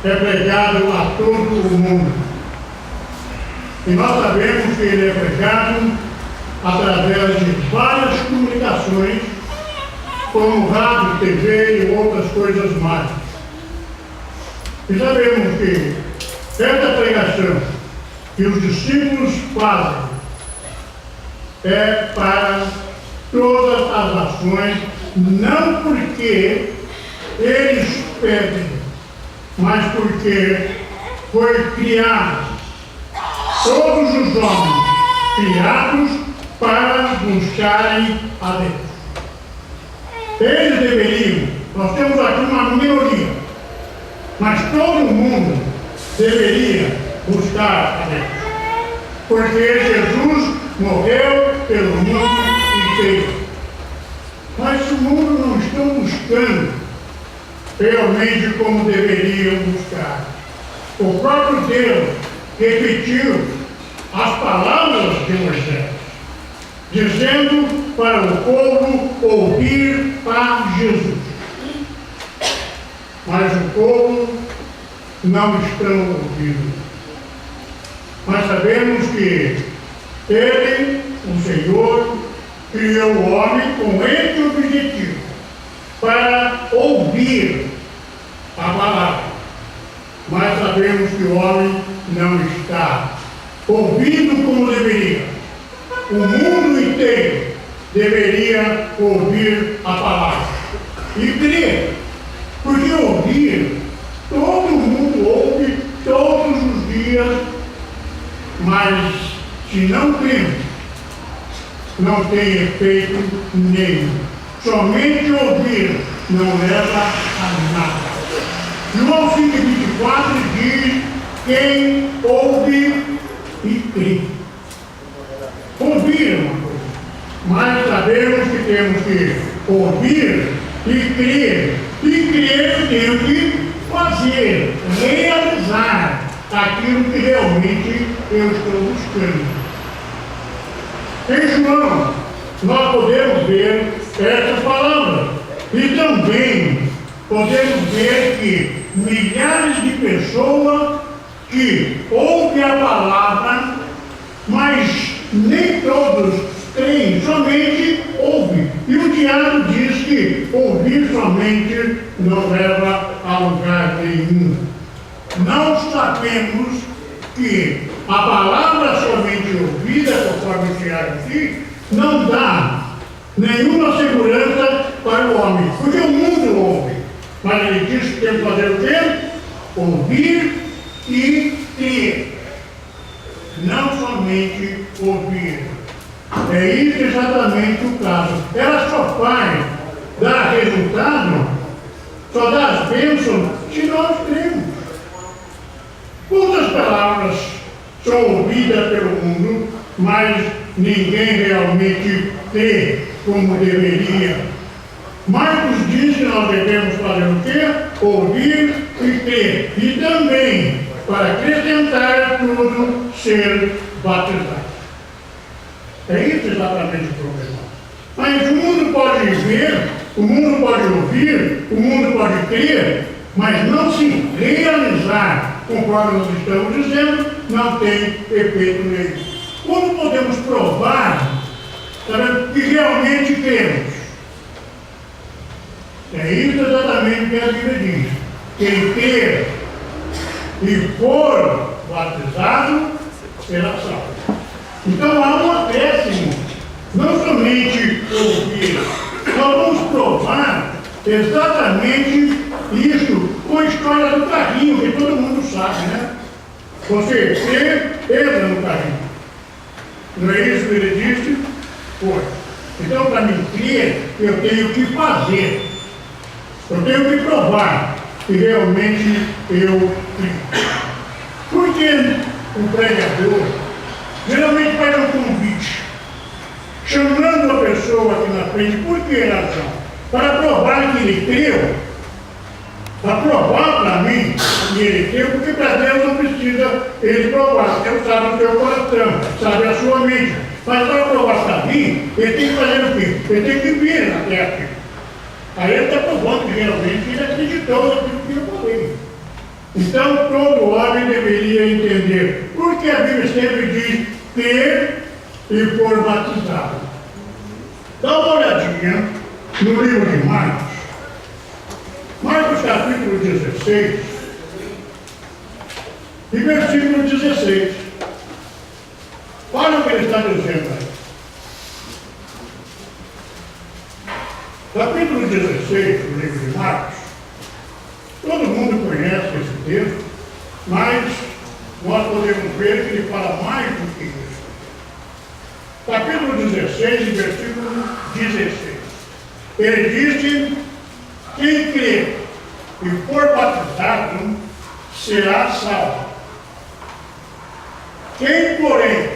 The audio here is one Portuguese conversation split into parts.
é pregado a todo o mundo. E nós sabemos que ele é pregado através de várias comunicações, como rádio, TV e outras coisas mais. E sabemos que essa pregação que os discípulos fazem é para todas as nações, não porque eles pedem, mas porque foi criado todos os homens criados para buscarem a Deus. Eles deveriam, nós temos aqui uma minoria, mas todo mundo deveria buscar a Deus. Porque Jesus morreu pelo mundo inteiro. Mas o mundo não está buscando realmente como deveriam buscar. O próprio Deus repetiu as palavras de Moisés, dizendo para o povo ouvir a Jesus. Mas o povo não está ouvindo. Mas sabemos que ele, o Senhor, criou o homem com esse objetivo, para ouvir a palavra. Mas sabemos que o homem não está ouvindo como deveria. O mundo inteiro deveria ouvir a palavra e crer, porque ouvir, todo mundo ouve todos os dias, mas se não cremos, não tem efeito nenhum. Somente ouvir não leva a nada. João 5,24 diz: quem ouve e crê. Ouvir é uma coisa, mas sabemos que temos que ouvir e crer. E crer eu tenho que fazer, realizar aquilo que realmente eu estou buscando. Em João, nós podemos ver essas palavras. E também podemos ver que milhares de pessoas que ouvem a palavra, mas nem todos creem, somente ouvem. E o diabo diz que ouvir somente não leva a lugar nenhum. Não sabemos que a palavra somente ouvida, conforme o Tiago diz, não dá nenhuma segurança para o homem, porque o mundo ouve. Mas ele diz que tem que fazer o quê? Ouvir e crer. Não somente ouvir. É isso exatamente o caso. Ela só vai dar resultado, só dá as bênçãos, se nós cremos. Quantas palavras são ouvidas pelo mundo, mas ninguém realmente crê como deveria? Marcos diz que nós devemos fazer o quê? Ouvir e crer. E também, para acrescentar tudo, ser batizado. É isso exatamente o problema. Mas o mundo pode ver, o mundo pode ouvir, o mundo pode crer, mas não se realizar, conforme nós estamos dizendo, não tem efeito nenhum. Como podemos provar, sabe, que realmente cremos? É isso exatamente que a Bíblia diz. Quem crer e for batizado será salvo. Então há um acréscimo, não somente ouvir, nós vamos provar exatamente isso com a história do carrinho, que todo mundo sabe, né? Você entra no carrinho. Não é isso que ele disse? Foi. Então, para mim crer, eu tenho que fazer. Eu tenho que provar que realmente eu creio. Porque o pregador geralmente faz um convite, chamando a pessoa aqui na frente, por que razão? Para provar que ele creu, para provar para mim que ele creu, porque para Deus não precisa ele provar. Deus sabe o seu coração, sabe a sua mente. Mas para provar para mim, ele tem que fazer o quê? Ele tem que vir na terra. Aí ele está provando que realmente ele acreditou naquilo que eu falei. Então, todo homem deveria entender. Porque a Bíblia sempre diz ter e for batizado. Dá uma olhadinha no livro de Marcos. Marcos capítulo 16 e versículo 16. Olha o que ele está dizendo aí. Capítulo 16 do livro de Marcos. Todo mundo conhece esse texto, mas nós podemos ver que ele fala mais do que isso. Capítulo 16, versículo 16. Ele disse: quem crê e for batizado será salvo. Quem, porém,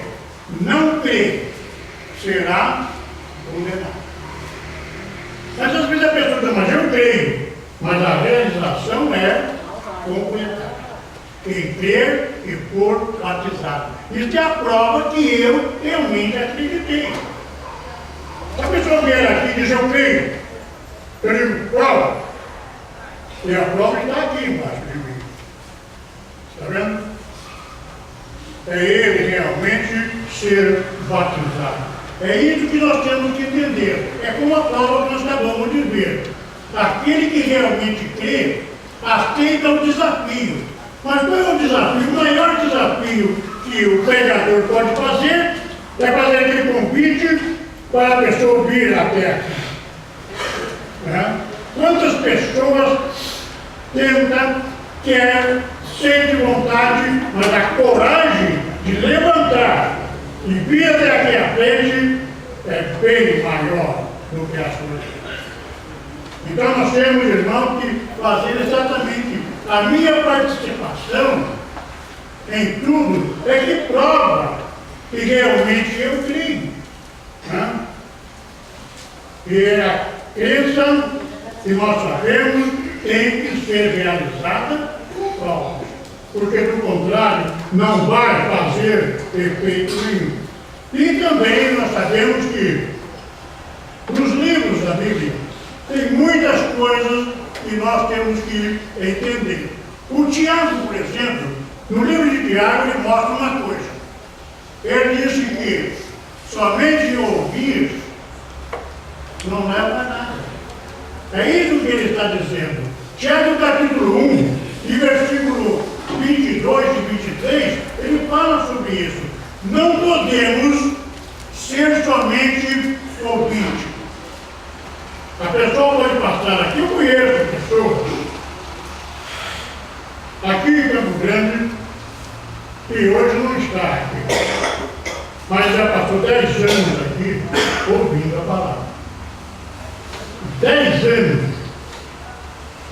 não crê será condenado. Mas às vezes a pessoa diz: mas eu creio, mas a realização é completar. Quem crer e for batizado. Isso é a prova que eu realmente acreditei. Se a pessoa vier aqui e diz: eu creio, eu digo: prova. E a prova está aqui embaixo de mim. Está vendo? É ele realmente ser batizado. É isso que nós temos que entender. É como a prova que nós acabamos de ver. Aquele que realmente crê, aceita o desafio. Mas qual é o desafio? O maior desafio que o pregador pode fazer é fazer aquele convite para a pessoa vir até aqui. Né? Quantas pessoas tentam, querem, sentem vontade, mas a coragem de levantar e vir até aqui à frente é bem maior do que as coisas. Então nós temos, irmão, que fazer exatamente a minha participação em tudo é que prova que realmente eu creio. Né? E a crença que nós sabemos tem que ser realizada com provas. Porque, do contrário, não vai fazer efeito nenhum. E também nós sabemos que nos livros da Bíblia tem muitas coisas que nós temos que entender. O Tiago, por exemplo, no livro de Tiago, ele mostra uma coisa. Ele disse que somente ouvir não leva a nada. É isso que ele está dizendo. Tiago capítulo 1, e versículo 22 e 23, ele fala sobre isso. Não podemos ser somente ouvintes. A pessoa pode passar aqui, eu conheço pessoas, aqui em Campo Grande, que hoje não está aqui, mas já passou 10 anos aqui ouvindo a palavra. 10 anos.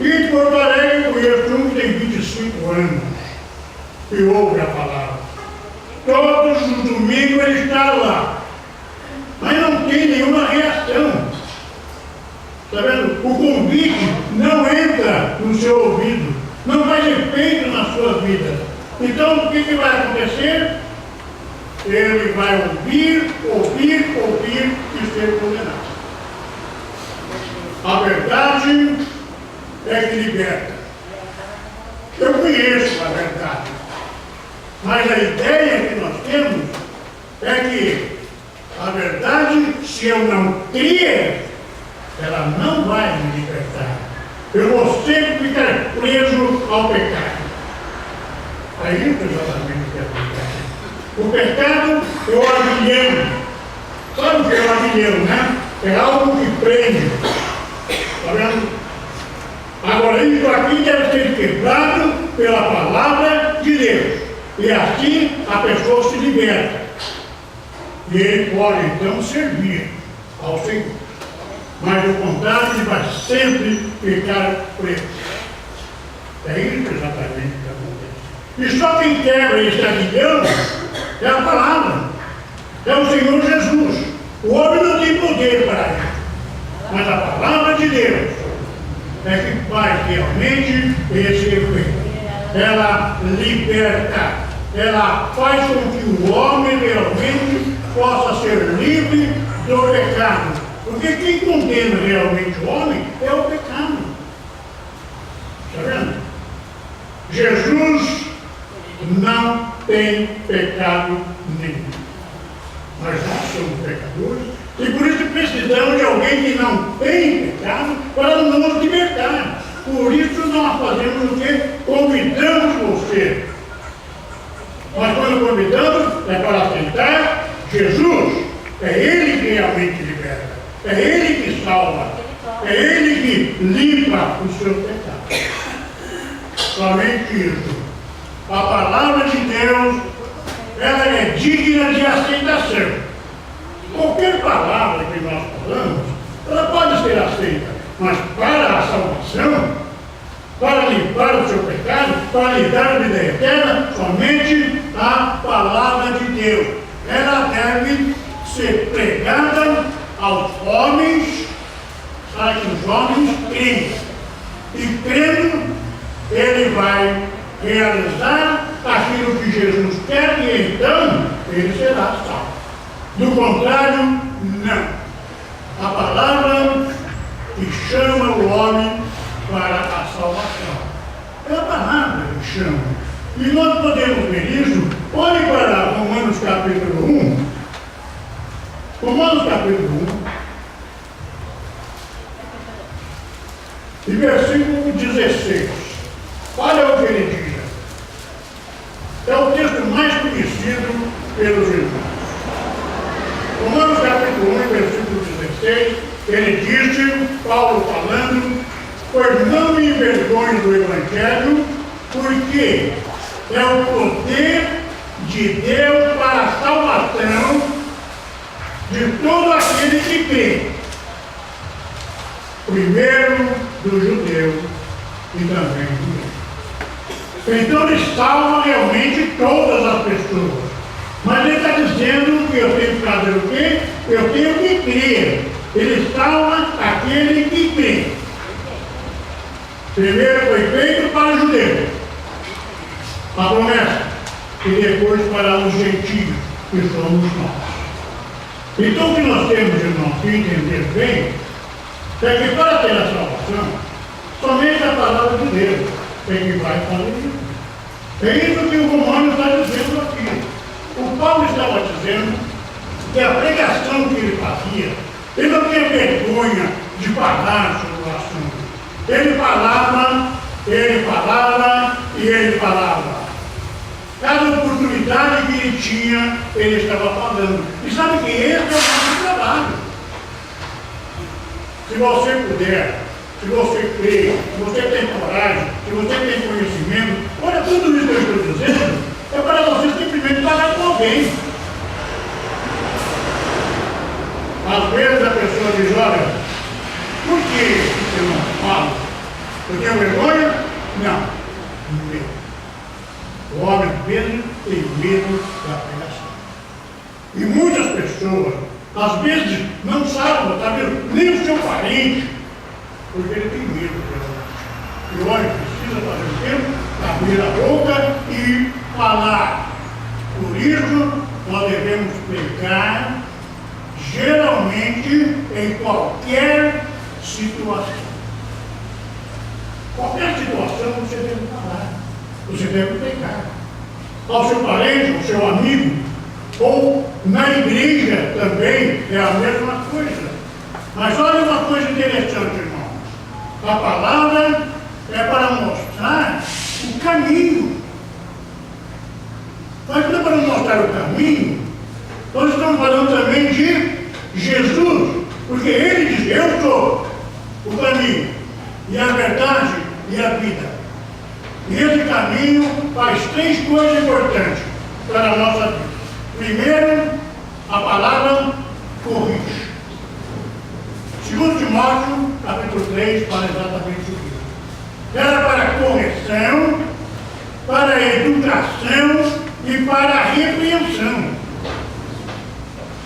E em Porto Alegre eu conheço um que tem 25 anos que ouve a palavra. Todos os domingos ele está lá, mas não tem nenhuma reação. Está vendo? O convite não entra no seu ouvido, não faz efeito na sua vida. Então, o que vai acontecer? Ele vai ouvir e ser condenado. A verdade é que liberta. Eu conheço a verdade, mas a ideia que nós temos é que a verdade, se eu não crer, ela não vai me libertar. Eu vou sempre ficar preso ao pecado. É isso exatamente que é o pecado. O pecado é o aguilhão. Sabe o que é o aguilhão, né? É algo que prende. Está vendo? Agora, isso aqui deve ser quebrado pela palavra de Deus. E assim a pessoa se liberta. E ele pode então servir ao Senhor. Mas do contrário, ele vai sempre ficar preso. É isso exatamente que acontece. E só quem quebra esse aguilhão é a palavra. É o Senhor Jesus. O homem não tem poder para isso. Mas a palavra de Deus é que faz realmente esse efeito. Ela liberta. Ela faz com que o homem realmente possa ser livre do pecado. Porque quem condena realmente o homem é o pecado. Está vendo? Jesus não tem pecado nenhum. Nós já somos pecadores e por isso precisamos de alguém que não tem pecado para nos libertar. Por isso nós fazemos o quê? Convidamos você. Mas quando convidamos é para aceitar Jesus. É Ele que realmente liberta. É Ele que salva. É Ele que limpa os seus pecados. Somente isso. A palavra de Deus, ela é digna de aceitação. Qualquer palavra que nós falamos, ela pode ser aceita, mas para a salvação, para limpar o seu pecado, para lhe dar a vida eterna, somente a palavra de Deus. Ela deve ser pregada aos homens, para que os homens creiam. E crendo, ele vai realizar aquilo que Jesus quer e então ele será salvo. Do contrário, não. A palavra que chama o homem para a salvação. É a palavra que chama. E nós podemos ver isso. Olhe para Romanos capítulo 1. Romanos capítulo 1. E versículo 16. Olha o que ele diz. É o texto mais conhecido pelos irmãos. Romanos capítulo 1, versículo 16, ele disse, Paulo falando, pois não me envergonho do Evangelho, porque é o poder de Deus para a salvação de todo aquele que crê. Primeiro do judeu e também do grego. Então ele salva realmente todas as pessoas. Mas ele está dizendo que eu tenho que fazer o quê? Eu tenho que crer. Ele salva aquele que crê. Primeiro foi feito para os judeus, a promessa, e depois para os gentios, que somos nós. Então o que nós temos, irmãos, que entender bem, é que para ter a salvação, somente a palavra de Deus é que vai fazer isso. É isso que o Romano está dizendo aqui. O Paulo estava dizendo que a pregação que ele fazia, ele não tinha vergonha de falar sobre o assunto. Ele falava e ele falava. Cada oportunidade que ele tinha, ele estava falando. E sabe que esse é o nosso trabalho. Se você puder, se você crê, se você tem coragem, se você tem conhecimento, olha, tudo isso que eu estou dizendo é para você simplesmente falar com alguém. Às vezes a pessoa diz, olha, por que eu não falo? Eu tenho vergonha? Não. Medo. O homem Pedro tem medo da pregação. E muitas pessoas, às vezes, não sabem, tá vendo? Nem o seu parente, porque ele tem medo dela. E olha, precisa fazer o tempo, abrir a boca e falar. Por isso, nós devemos pregar, geralmente, em qualquer situação. Qualquer situação você deve falar, você deve pregar. Ao seu parente, ao seu amigo, ou na igreja também é a mesma coisa. Mas olha uma coisa interessante, irmãos. A palavra é para mostrar o caminho. Mas não é para mostrar o caminho, nós estamos falando também de Jesus, porque ele diz, eu sou o caminho, e a verdade e a vida. E esse caminho faz três coisas importantes para a nossa vida. Primeiro, a palavra corrige. Segundo Timóteo, capítulo 3, fala exatamente isso. Era para a correção, para a educação e para a repreensão.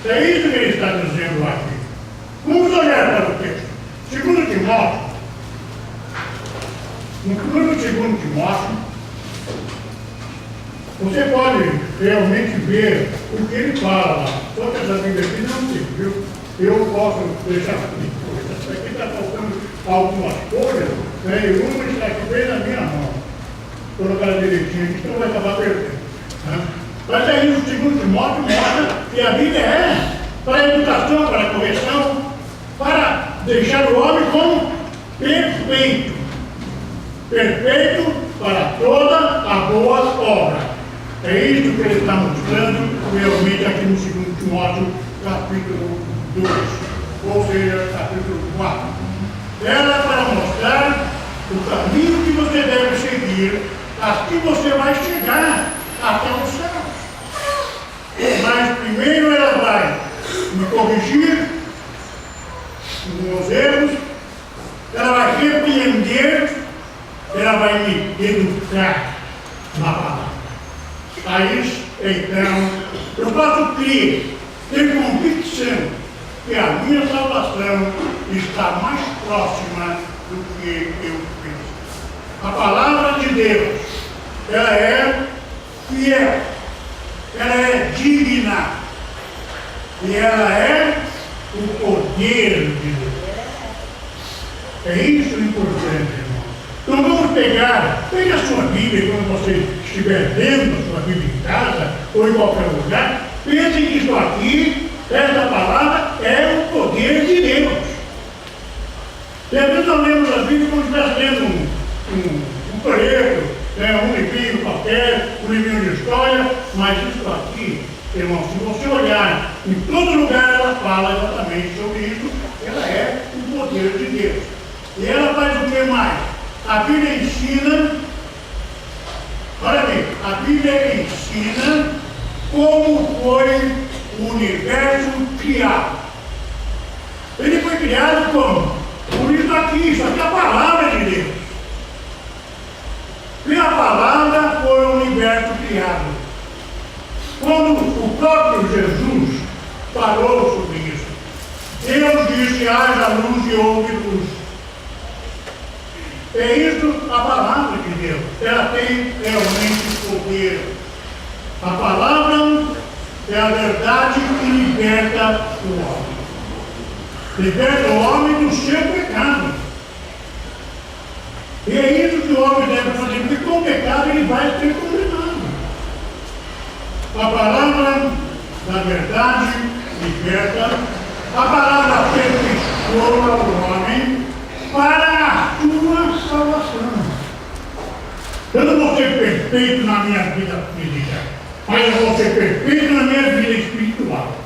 É isso que ele está dizendo aqui. Vamos olhar para o texto. Segundo Timóteo, no segundo Timóteo, você pode realmente ver o que ele fala lá. Só que essa Bíblia aqui não tem, viu? Eu posso deixar aqui. Isso aqui está faltando algumas folhas, né? E uma está aqui bem na minha mão. colocar direitinho aqui, então vai acabar perdendo. Né? Mas aí o 2 Timóteo mostra que a Bíblia é para a educação, para a correção, para deixar o homem como perfeito. Perfeito para toda a boa obra. É isso que ele está mostrando realmente aqui no 2 Timóteo, capítulo 2, ou seja, capítulo 4. Ela é para mostrar o caminho que você deve seguir, assim você vai chegar até o céu. Mas primeiro ela vai me corrigir os meus erros, ela vai repreender, ela vai me educar na palavra. Aí, então, eu posso crer, ter convicção que a minha salvação está mais próxima do que eu penso. A palavra de Deus, ela é fiel, ela é digna e ela é o poder de Deus. É isso importante, irmão. Então vamos pegue a sua Bíblia quando você estiver lendo a sua Bíblia em casa ou em qualquer lugar, pense que isso aqui, essa palavra é o poder de Deus. E às vezes nós lemos a Bíblia como se estivesse lendo um folheto, um livrinho qualquer, um livrinho de história, mas isso aqui, irmão, se você olhar, em todo lugar ela fala exatamente sobre isso, ela é o poder de Deus. E ela faz o que mais? A Bíblia ensina, olha bem, a Bíblia ensina como foi o universo criado. Ele foi criado como? Por isso aqui é a palavra de Deus. E a palavra foi o universo criado. Quando o próprio Jesus falou sobre isso, Deus disse: haja luz e houve luz. É isso a palavra de Deus. Ela tem realmente poder. A palavra é a verdade que liberta o homem. Liberta o homem do seu pecado. E é isso que o homem deve fazer, porque com o pecado ele vai ser condenado. A palavra da verdade liberta, a palavra aperfeiçoa o homem para a sua salvação. Eu não vou ser perfeito na minha vida física, mas eu vou ser perfeito na minha vida espiritual.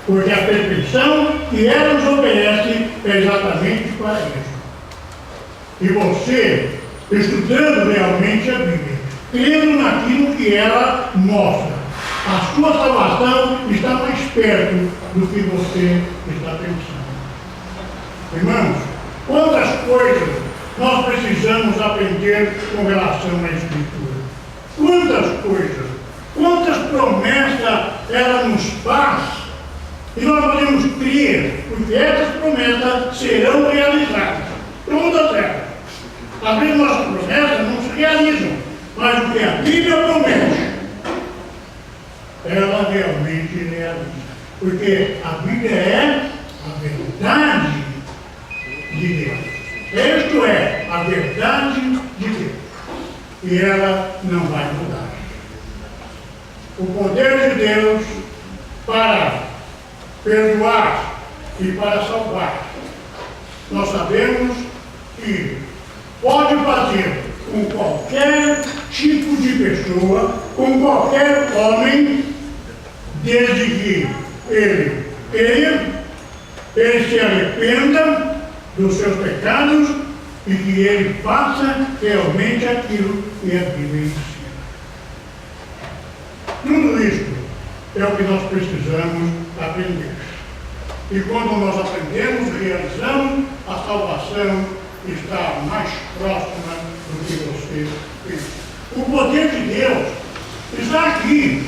Porque a perfeição que ela nos oferece é exatamente para isso. E você, estudando realmente a Bíblia, crendo naquilo que ela mostra, a sua salvação está mais perto do que você está pensando. Irmãos, quantas coisas nós precisamos aprender com relação à Escritura? Quantas coisas, quantas promessas ela nos faz, e nós podemos crer, porque essas promessas serão realizadas. Todas elas. Às vezes nossas promessas não se realizam, mas o que a Bíblia promete, ela realmente realiza. Porque a Bíblia é a verdade de Deus. Isto é a verdade de Deus. E ela não vai mudar. O poder de Deus para perdoar e para salvar. Nós sabemos que pode fazer com qualquer tipo de pessoa, com qualquer homem, desde que ele creia, ele se arrependa dos seus pecados e que ele faça realmente aquilo que a Bíblia ensina. Tudo isto é o que nós precisamos aprender. E quando nós aprendemos e realizamos, a salvação está mais próxima do que você pensa. O poder de Deus está aqui,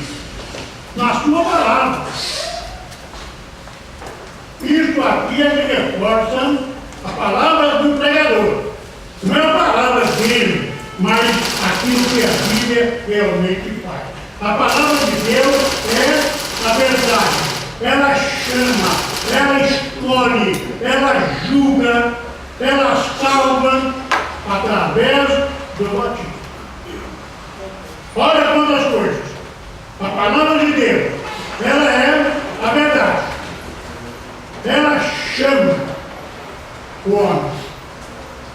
na sua palavra. Isto aqui é que reforça a palavra do pregador. Não é a palavra dele, mas aquilo que a Bíblia realmente faz. A palavra de Deus é a verdade. Ela chama, ela escolhe, ela julga, ela salva através do batismo.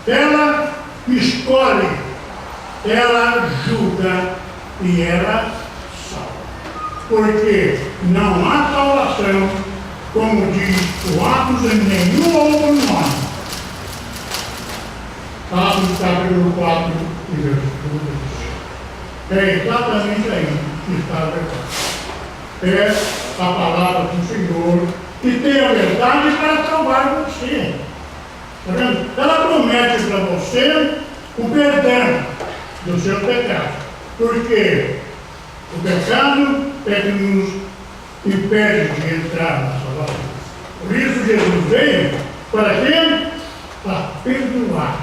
ela escolhe, ela julga e ela salva. Porque não há salvação, como diz o Atos, em nenhum outro nome. Atos capítulo 4, versículo 2. É exatamente aí que está a verdade. É a palavra do Senhor que tem a verdade para salvar você. Está vendo? Ela promete para você o perdão do seu pecado. Porque o pecado é que nos impede de entrar na salvação. Por isso Jesus veio para quê? Para perdoar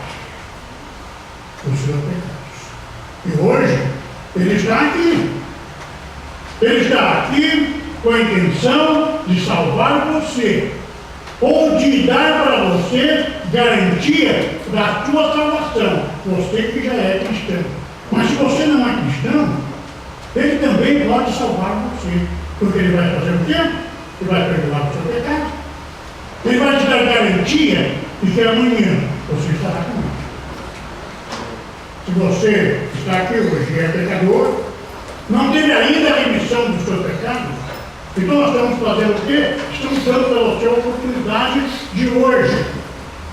os seus pecados. E hoje ele está aqui. Ele está aqui com a intenção de salvar você, ou de dar para você garantia da sua salvação, você que já é cristão. Mas se você não é cristão, ele também pode salvar você, porque ele vai fazer o quê? Ele vai perdoar o seu pecado. Ele vai te dar garantia de que amanhã você estará com ele. Se você está aqui hoje e é pecador, não teve ainda a remissão dos seus pecados, então nós estamos fazendo o quê? Estamos dando para você a oportunidade de hoje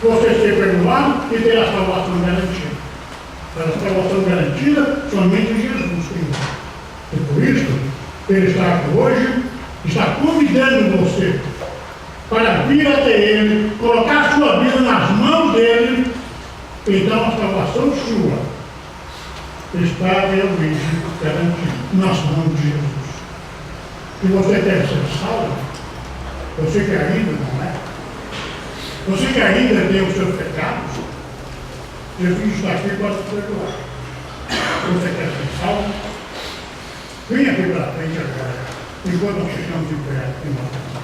você ser perdoado e ter a salvação garantida. A salvação garantida somente em Jesus, Senhor. E por isso, Ele está aqui hoje, está convidando você para vir até Ele, colocar a sua vida nas mãos dEle, então a salvação sua está realmente garantida nas mãos de Jesus. Se você quer ser salvo, você que ainda não é, você que ainda tem os seus pecados, Jesus está aqui para te perdoar. Se você quer ser salvo, venha aqui para frente agora, enquanto nós ficamos em pé.